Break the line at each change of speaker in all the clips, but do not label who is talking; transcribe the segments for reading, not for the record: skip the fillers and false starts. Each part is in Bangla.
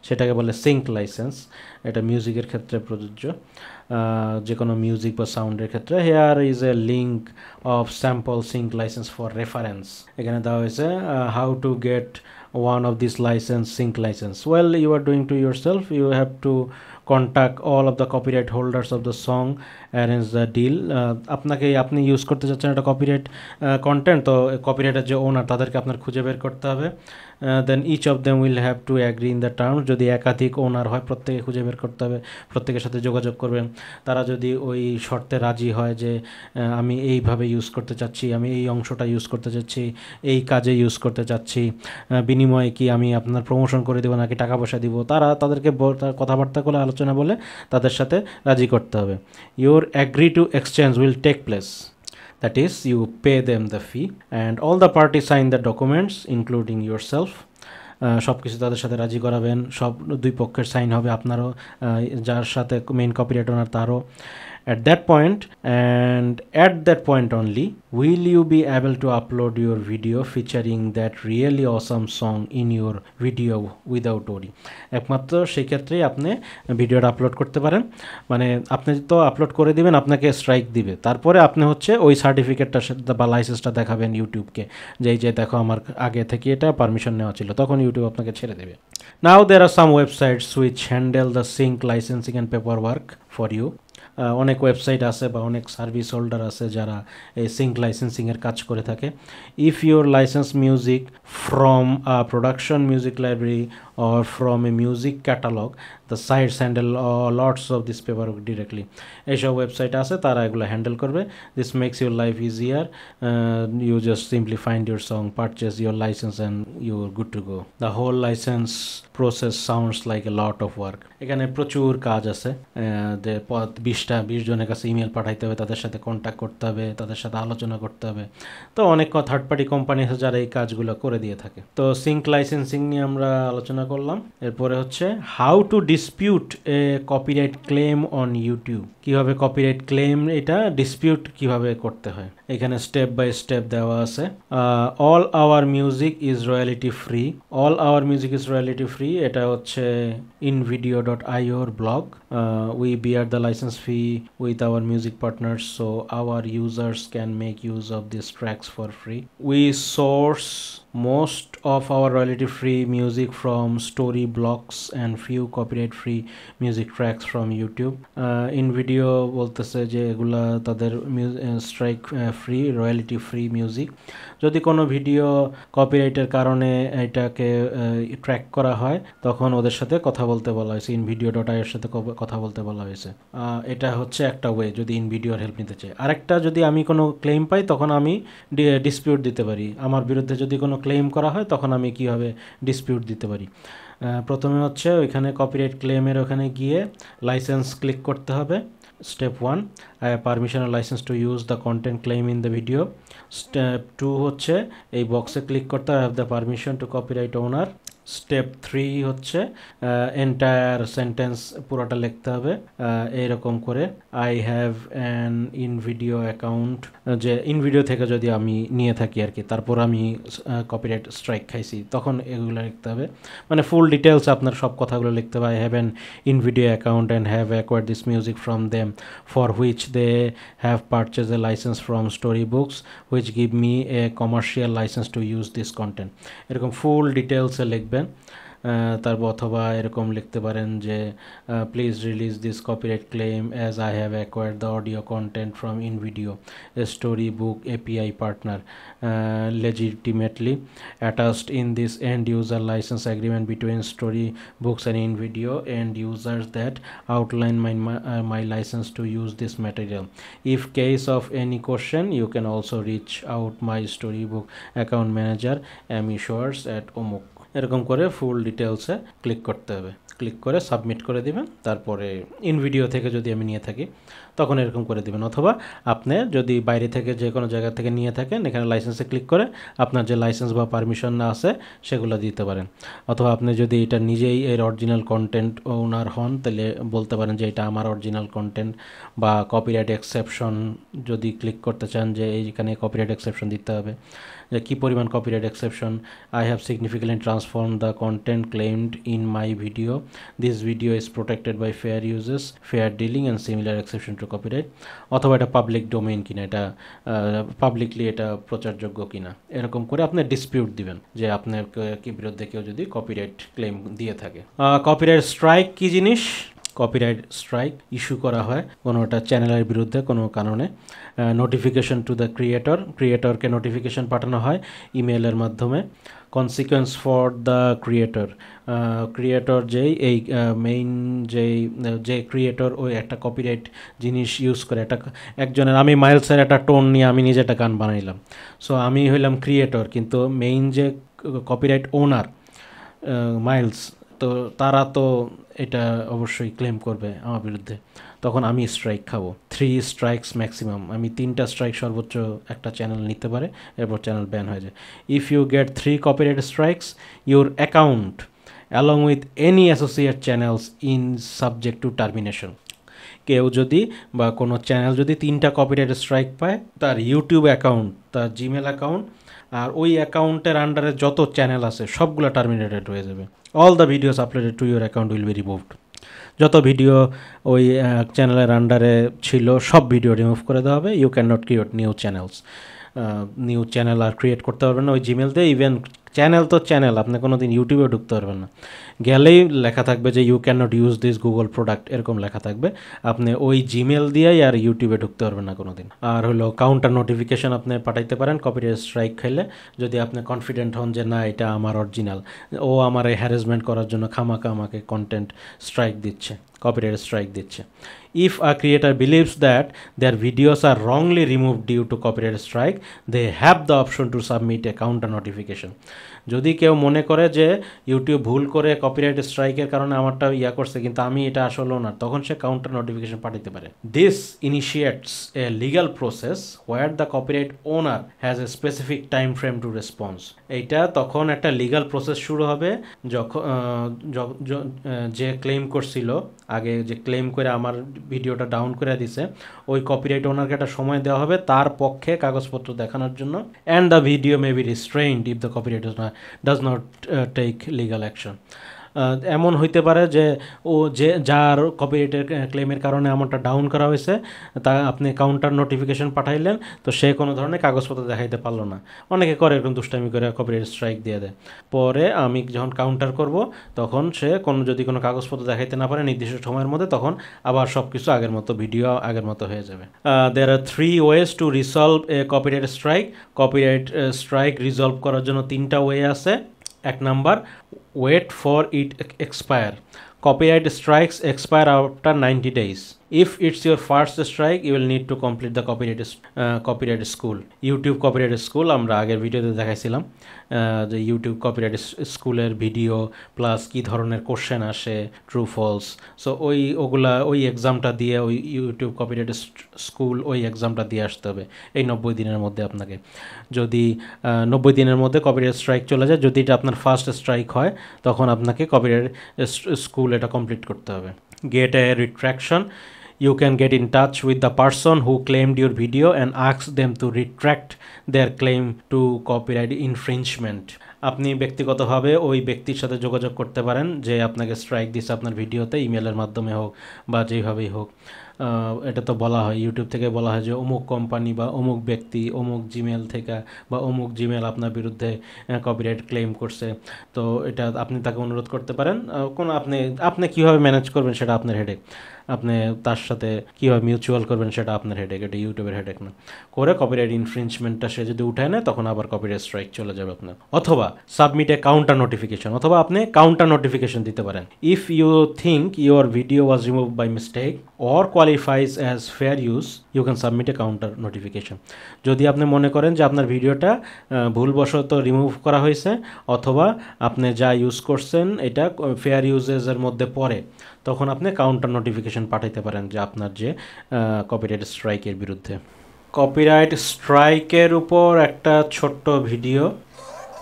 সেটাকে বলে সিঙ্ক লাইসেন্স। এটা মিউজিকের ক্ষেত্রে প্রযোজ্য, যে কোনো মিউজিক বা সাউন্ডের ক্ষেত্রে। Here is a link of sample sync licence for reference. এখানে দেওয়া হয়েছে how to get one of this license, sync license. Well, you are doing to yourself. You have to contact all of the copyright holders of the song, arrange the deal. আপনি ইউজ করতে চাচ্ছেন একটা কপিরাইট কন্টেন্ট, তো কপিরাইটের যে ওনার তাদেরকে আপনার খুঁজে বের করতে হবে। Then each of them will have to agree in the terms. যদি একাধিক ওনার হয় প্রত্যেকে খুঁজে বের করতে হবে, প্রত্যেকের সাথে যোগাযোগ করবেন। তারা যদি ওই শর্তে রাজি হয় যে আমি এইভাবে ইউজ করতে চাচ্ছি, আমি এই অংশটা ইউজ করতে চাচ্ছি, এই কাজে ইউজ করতে চাচ্ছি, বিনিময়ে কি আমি আপনার প্রমোশন করে দেবো নাকি টাকা পয়সা দিব, তাদেরকে কথাবার্তা করে আলোচনা বলে তাদের সাথে রাজি করতে হবে। Your agree to exchange will take place, that is you pay them the fee and all the parties sign the documents including yourself. সব কিছু তাদের সাথে রাজি করাবেন, সব দুই পক্ষের সাইন হবে, আপনারও যার সাথে মেইন কপিরাইট ওনার তারও। at that point only will you be able to upload your video featuring that really awesome song in your video without worry. একমাত্র সেই ক্ষেত্রেই আপনি ভিডিওটা আপলোড করতে পারেন। মানে আপনি তো আপলোড করে দিবেন, আপনাকে স্ট্রাইক দিবে, তারপরে আপনি হচ্ছে ওই সার্টিফিকেটটা বা লাইসেন্সটা দেখাবেন ইউটিউবকে, যে দেখো আমার আগে থেকে এটা পারমিশন নেওয়া ছিল, তখন ইউটিউব আপনাকে ছেড়ে দেবে। Now there are some websites which handle the sync licensing and paperwork for you. অনেক ওয়েবসাইট আছে বা অনেক সার্ভিস হোল্ডার আছে যারা এই সিঙ্ক লাইসেন্সিংয়ের কাজ করে থাকে। If your licence music from a production music library or from a music catalog, the sites handle lots of this paperwork directly. এইসব ওয়েবসাইট আছে, তারা এগুলো হ্যান্ডেল করবে। This makes your life easier. You just simply find your song, purchase your license and you're good to go. The whole license process sounds like a lot of work. এখানে প্রচুর কাজ আছে, যে 20 জনের কাছে ইমেল পাঠাইতে হবে, তাদের সাথে কন্ট্যাক্ট করতে হবে, তাদের সাথে আলোচনা করতে হবে। তো অনেক থার্ড পার্টি কোম্পানি আছে যারা এই কাজগুলো করে দিয়ে থাকে। তো সিঙ্ক লাইসেন্সিং নিয়ে আমরা আলোচনা করলাম। এরপরে হচ্ছে how to dispute A copyright claim on YouTube. কিভাবে কপিরাইট ক্লেম এটা ডিসপিউট কিভাবে করতে হয়, এখানে স্টেপ বাই স্টেপ দেওয়া আছে। All our music is royalty free. All our music is royalty free, এটা হচ্ছে invideo.io blog. We bear the license fee with our music partners so our users can make use of these tracks for free. We source most of our royalty free music from story blocks and few copyright free music tracks from YouTube. InVideo বলতেছে যে এগুলা তাদের strike free, royalty free music. যদি কোনো ভিডিও কপিরাইটের কারণে এটাকে ট্র্যাক করা হয় তখন ওদের সাথে কথা বলতে বলা হয়েছে, invideo.io এর সাথে কথা বলতে বলা হয়েছে। এটা হচ্ছে একটা ওয়ে যদি ইনভিডিওর হেল্প নিতে চাই। আরেকটা, যদি আমি কোনো ক্লেম পাই তখন আমি ডিসপিউট দিতে পারি। আমার বিরুদ্ধে যদি কোনো ক্লেম করা হয় তখন আমি কীভাবে ডিসপিউট দিতে পারি। প্রথমে হচ্ছে ওইখানে কপিরাইট ক্লেমের ওখানে গিয়ে লাইসেন্স ক্লিক করতে হবে। Step 1, I have permission or license to use the content claim in the video. Step 2 হচ্ছে এই বক্সে ক্লিক করতে হবে, I have the permission to copyright owner. Step 3 হচ্ছে এন্টায়ার সেন্টেন্স পুরোটা লিখতে হবে এইরকম করে, I have an InVideo account, যে ইনভিডিও থেকে যদি আমি নিয়ে থাকি আর কি, তারপর আমি কপিরাইট স্ট্রাইক খাইছি, তখন এগুলো লিখতে হবে। মানে ফুল ডিটেলস আপনার সব কথাগুলো লিখতে হবে। I have an InVideo account and have acquired this music from them for which they have purchase a licence from Story Books which give me a commercial licence to use this content. এরকম ফুল ডিটেলসে লিখবেন। তারপর অথবা এরকম লিখতে পারেন যে please release this copyright claim as I have acquired the audio content from InVideo a story book API partner legitimately attached in this end user license agreement between story books and InVideo end users that outline my license to use this material. If case of any question you can also reach out my storybook account manager amishores at omuk. এরকম করে ফুল ডিটেলসে ক্লিক করতে হবে। ক্লিক করে সাবমিট করে দিবেন। তারপরে ইনভিডিও থেকে যদি আমি নিয়ে থাকি তখন এরকম করে দিবেন, অথবা আপনি যদি বাইরে থেকে যে কোনো জায়গা থেকে নিয়ে থাকেন এখানে লাইসেন্সে ক্লিক করে আপনার যে লাইসেন্স বা পারমিশন না আছে সেগুলো দিতে পারেন। অথবা আপনি যদি এটা নিজেই এর অরিজিনাল কন্টেন্ট ওনার হন তাহলে বলতে পারেন যে এটা আমার অরিজিনাল কন্টেন্ট, বা কপিরাইট এক্সেপশন যদি ক্লিক করতে চান যে এইখানে কপিরাইট এক্সেপশন দিতে হবে যে কী পরিমাণ copyright exception. I have significantly transform the content claimed in my video, this video is protected by fair uses, fair dealing and similar exception to copyright. অথবা এটা পাবলিক ডোমেইন কিনা, এটা পাবলিকলি এটা প্রচারযোগ্য কিনা, এরকম করে আপনি ডিসপিউট দিবেন যে আপনার কি বিরুদ্ধে কেউ যদি কপিরাইট ক্লেম দিয়ে থাকে। কপিরাইট স্ট্রাইক কি জিনিস? কপিরাইট স্ট্রাইক ইস্যু করা হয় কোনো একটা চ্যানেলের বিরুদ্ধে কোনো কারণে। নোটিফিকেশন টু দ্য ক্রিয়েটরকে নোটিফিকেশন পাঠানো হয় ইমেলের মাধ্যমে। কনসিকুয়েন্স ফর দ্য ক্রিয়েটর যেই এই মেইন যে ক্রিয়েটর ওই একটা কপিরাইট জিনিস ইউজ করে, একজনের, আমি মাইলসের একটা টোন নিয়ে আমি নিজে একটা গান বানাইলাম, সো আমি হইলাম ক্রিয়েটর, কিন্তু মেইন যে কপিরাইট ওনার মাইলস, তো তারা তো এটা অবশ্যই ক্লেম করবে আমার বিরুদ্ধে, তখন আমি স্ট্রাইক খাবো। 3 strikes ম্যাক্সিমাম, আমি 3টা স্ট্রাইক সর্বোচ্চ একটা চ্যানেল নিতে পারে, এরপর চ্যানেল ব্যান হয়ে যায়। If you get 3 copyright strikes, your account along with any associate channels in subject to termination. কেউ যদি বা কোনো চ্যানেল যদি 3টা কপিরাইট স্ট্রাইক পায়, তার ইউটিউব অ্যাকাউন্ট, তার জিমেল অ্যাকাউন্ট আর ওই অ্যাকাউন্টের আন্ডারে যত চ্যানেল আছে সবগুলো টার্মিনেটেড হয়ে যাবে। All the videos uploaded to your account will be removed. যত ভিডিও ওই চ্যানেলের আন্ডারে ছিল সব ভিডিও রিমুভ করে দেওয়া হবে। You can not create new channels, new channel আর ক্রিয়েট করতে পারবেন না ওই জিমেল দিয়ে। ইভেন চ্যানেল তো চ্যানেল, আপনি কোনো দিন ইউটিউবে ঢুকতে পারবেন না, গেলেই লেখা থাকবে যে you can not use this Google product, এরকম লেখা থাকবে। আপনি ওই জিমেল দিয়েই আর ইউটিউবে ঢুকতে পারবেন না কোনো দিন। আর হলো কাউন্টার নোটিফিকেশান আপনি পাঠাইতে পারেন কপিরাইট স্ট্রাইক খাইলে, যদি আপনি কনফিডেন্ট হন যে না এটা আমার অরিজিনাল, ও আমার এই হ্যারাসমেন্ট করার জন্য খামাখা আমাকে কন্টেন্ট স্ট্রাইক দিচ্ছে, কপিরাইট স্ট্রাইক দিচ্ছে। If a creator believes that their videos are wrongly removed due to copyright strike, they have the option to submit a counter notification. যদি কেউ মনে করে যে ইউটিউব ভুল করে কপিরাইট স্ট্রাইকের কারণে আমারটা করছে কিন্তু আমি এটা আসলেও না, তখন সে কাউন্টার নোটিফিকেশন পাঠাতে পারে। This initiates a legal process where the copyright owner has a specific time frame to response. এইটা তখন একটা লিগাল প্রসেস শুরু হবে যখন যে ক্লেম করছিল আগে, যে ক্লেম করে আমার ভিডিওটা ডাউন করে দিছে, ওই কপিরাইট ওনারকে একটা সময় দেওয়া হবে তার পক্ষে কাগজপত্র দেখানোর জন্য। And the video may be restrained if the copyright does not take legal action. এমন হইতে পারে যে ও যে যার কপিরাইটের ক্লেমের কারণে আমারটা ডাউন করা হয়েছে, তা আপনি কাউন্টার নোটিফিকেশন পাঠাইলেন, তো সে কোনো ধরনের কাগজপত্র দেখাইতে পারলো না। অনেকে করে এরকম দুষ্টামি করে কপিরাইট স্ট্রাইক দিয়ে দেয়। পরে আমি যখন কাউন্টার করব তখন সে যদি কোনো কাগজপত্র দেখাইতে না পারে নির্দিষ্ট সময়ের মধ্যে, তখন আবার সব কিছু আগের মতো, ভিডিও আগের মতো হয়ে যাবে। দেয়ার আর 3 ways to resolve a copyright strike. Copyright strike resolve করার জন্য 3টা ওয়ে আছে। 1 number, wait for it expire. Copyright strikes expire after 90 days. If it's your first strike, you will need to complete the copyright school. YouTube copyright school আমরা আগের ভিডিওতে দেখাইছিলাম যে ইউটিউব কপিরাইট স্কুলের ভিডিও প্লাস কী ধরনের কোশ্চেন আসে, ট্রু ফলস। সো ওই এক্সামটা দিয়ে, ওই ইউটিউব কপিরাইট স্কুল ওই এক্সামটা দিয়ে আসতে হবে এই 90 দিনের মধ্যে। আপনাকে যদি 90 দিনের মধ্যে কপিরাইট স্ট্রাইক চলে যায়, যদি এটা আপনার ফার্স্ট স্ট্রাইক হয়, তখন আপনাকে কপিরাইট স্কুল এটা কমপ্লিট করতে হবে। Gate A retraction. You can get in touch with the person who claimed your video and ask them to retract their claim to copyright infringement. আপনি ব্যক্তিগতভাবে ওই ব্যক্তির সাথে যোগাযোগ করতে পারেন যে আপনাকে স্ট্রাইক দিচ্ছে আপনার ভিডিওতে, ইমেলের মাধ্যমে হোক বা যেভাবেই হোক। এটা তো বলা হয়, ইউটিউব থেকে বলা হয় যে অমুক কোম্পানি বা অমুক ব্যক্তি অমুক জিমেল থেকে বা অমুক জিমেল আপনার বিরুদ্ধে কপিরাইট ক্লেম করছে। তো এটা আপনি তাকে অনুরোধ করতে পারেন। আপনি কীভাবে ম্যানেজ করবেন সেটা আপনার হেডেক, আপনি তার সাথে কীভাবে মিউচুয়াল করবেন সেটা আপনার হেডেক, এটা ইউটিউবের হেডেক না। করে কপিরাইট ইনফ্রিঞ্চমেন্টটা সে যদি উঠায় নেয়, তখন আবার কপিরাইট স্ট্রাইক চলে যাবে আপনার। অথবা সাবমিট এ কাউন্টার নোটিফিকেশন, অথবা আপনি কাউন্টার নোটিফিকেশন দিতে পারেন। If you think your video was remove by mistake or qualifies as fair use, you can submit a counter notification. যদি আপনি মনে করেন যে আপনার ভিডিওটা ভুলবশত রিমুভ করা হয়েছে অথবা আপনি যা ইউজ করছেন এটা ফেয়ার ইউজেসের মধ্যে পড়ে, তখন আপনি কাউন্টার নোটিফিকেশন পাঠাইতে পারেন যে আপনার যে কপিরাইট স্ট্রাইকের বিরুদ্ধে। কপিরাইট স্ট্রাইকের উপর একটা ছোট্ট video.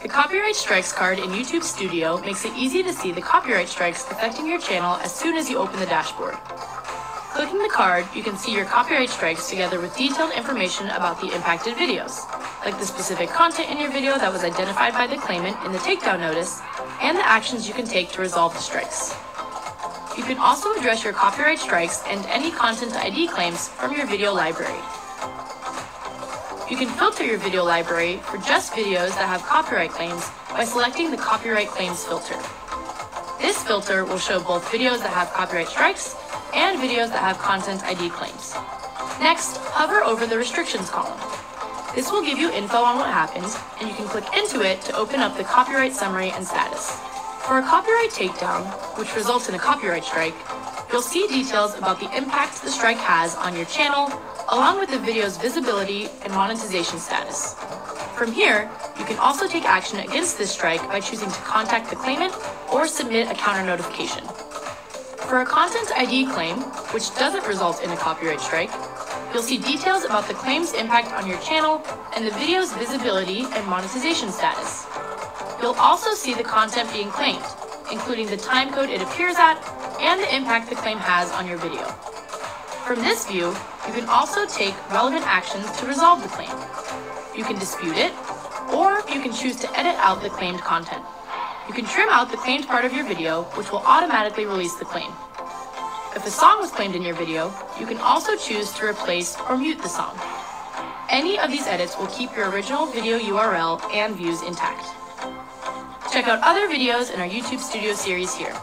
The Copyright Strikes card in YouTube Studio makes it easy to see the copyright strikes affecting your channel as soon as you open the dashboard. Clicking the card, you can see your copyright strikes together with detailed information about the impacted videos, like the specific content in your video that was identified by the claimant in the takedown notice, and the actions you can take to resolve the strikes. You can also address your copyright strikes and any content ID claims from your video library. You can filter your video library for just videos that have copyright claims by selecting the Copyright Claims filter. This filter will show both videos that have copyright strikes and videos that have content ID claims. Next, hover over the Restrictions column. This will give you info on what happened, and you can click into it to open up the copyright summary and status. For a copyright takedown, which results in a copyright strike, you'll see details about the impact the strike has on your channel, along with the video's visibility and monetization status. From here, you can also take action against this strike by choosing to contact the claimant or submit a counter notification. For a content ID claim, which doesn't result in a copyright strike, you'll see details about the claim's impact on your channel and the video's visibility and monetization status. You'll also see the content being claimed, including the time code it appears at and the impact the claim has on your video. From this view, you can also take relevant actions to resolve the claim. You can dispute it, or you can choose to edit out the claimed content. You can trim out the claimed part of your video, which will automatically release the claim. If a song was claimed in your video, you can also choose to replace or mute the song. Any of these edits will keep your original video URL and views intact. Check out other videos in our YouTube Studio series here.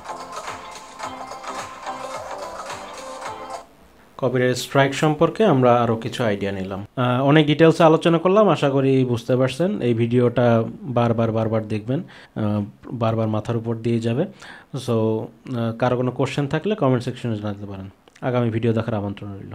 Copyright strike সম্পর্কে আমরা আরও কিছু আইডিয়া নিলাম, অনেক ডিটেলসে আলোচনা করলাম, আশা করি বুঝতে পারছেন। এই ভিডিওটা বারবার দেখবেন, বারবার মাথার উপর দিয়ে যাবে। সো কারো কোনো কোশ্চেন থাকলে কমেন্ট সেকশনে জানাতে পারেন। আগামী ভিডিও দেখার আমন্ত্রণ রইল।